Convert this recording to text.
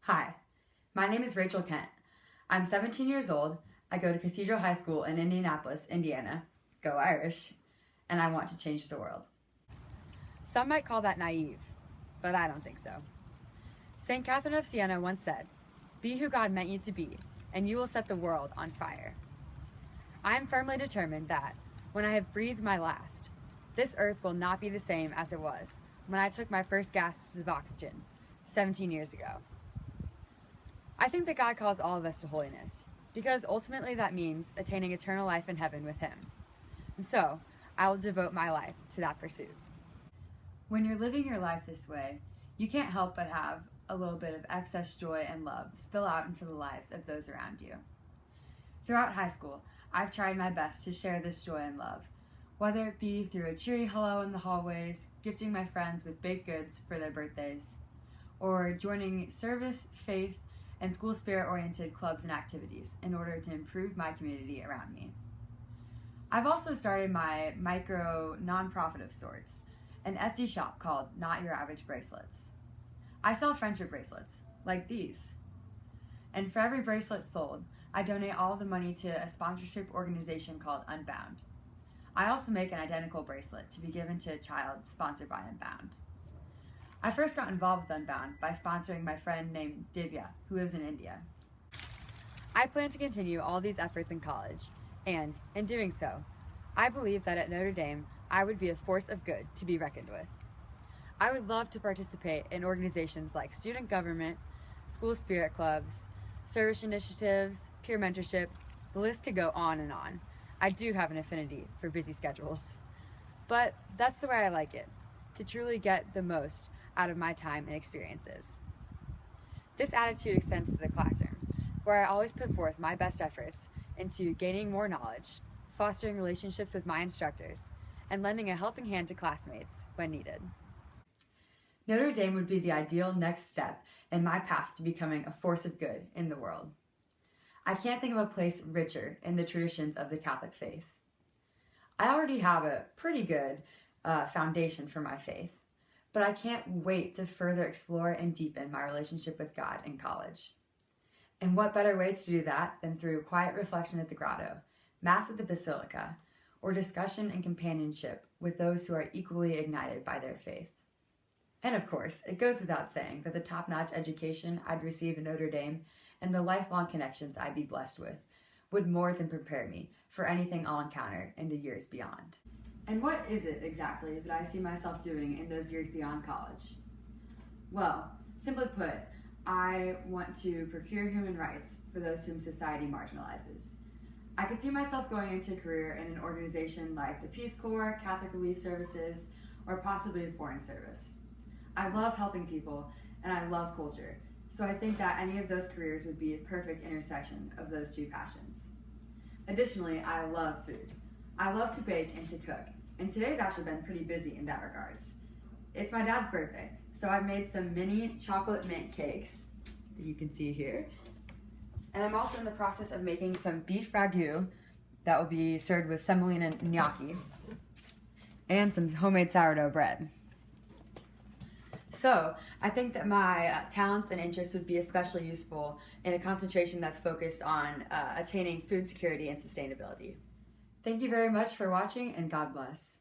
Hi, my name is Rachel Kent. I'm 17 years old. I go to Cathedral High School in Indianapolis, Indiana. Go Irish. And I want to change the world. Some might call that naive, but I don't think so. St. Catherine of Siena once said, "Be who God meant you to be, and you will set the world on fire." I am firmly determined that, when I have breathed my last, this earth will not be the same as it was when I took my first gasps of oxygen 17 years ago. I think that God calls all of us to holiness, because ultimately that means attaining eternal life in heaven with Him. And so, I will devote my life to that pursuit. When you're living your life this way, you can't help but have a little bit of excess joy and love spill out into the lives of those around you. Throughout high school, I've tried my best to share this joy and love, whether it be through a cheery hello in the hallways, gifting my friends with baked goods for their birthdays, or joining service, faith, and school spirit-oriented clubs and activities in order to improve my community around me. I've also started my micro nonprofit of sorts, an Etsy shop called Not Your Average Bracelets. I sell friendship bracelets, like these. And for every bracelet sold, I donate all the money to a sponsorship organization called Unbound. I also make an identical bracelet to be given to a child sponsored by Unbound. I first got involved with Unbound by sponsoring my friend named Divya, who lives in India. I plan to continue all these efforts in college, and in doing so, I believe that at Notre Dame, I would be a force of good to be reckoned with. I would love to participate in organizations like student government, school spirit clubs, service initiatives, peer mentorship. The list could go on and on. I do have an affinity for busy schedules. But that's the way I like it, to truly get the most out of my time and experiences. This attitude extends to the classroom, where I always put forth my best efforts into gaining more knowledge, fostering relationships with my instructors, and lending a helping hand to classmates when needed. Notre Dame would be the ideal next step in my path to becoming a force of good in the world. I can't think of a place richer in the traditions of the Catholic faith. I already have a pretty good foundation for my faith, but I can't wait to further explore and deepen my relationship with God in college. And what better way to do that than through quiet reflection at the grotto, Mass at the Basilica, or discussion and companionship with those who are equally ignited by their faith. And of course, it goes without saying that the top-notch education I'd receive at Notre Dame and the lifelong connections I'd be blessed with would more than prepare me for anything I'll encounter in the years beyond. And what is it exactly that I see myself doing in those years beyond college? Well, simply put, I want to procure human rights for those whom society marginalizes. I could see myself going into a career in an organization like the Peace Corps, Catholic Relief Services, or possibly the Foreign Service. I love helping people, and I love culture, so I think that any of those careers would be a perfect intersection of those two passions. Additionally, I love food. I love to bake and to cook, and today's actually been pretty busy in that regards. It's my dad's birthday, so I've made some mini chocolate mint cakes that you can see here. And I'm also in the process of making some beef ragu that will be served with semolina gnocchi and some homemade sourdough bread. So, I think that my talents and interests would be especially useful in a concentration that's focused on attaining food security and sustainability. Thank you very much for watching, and God bless.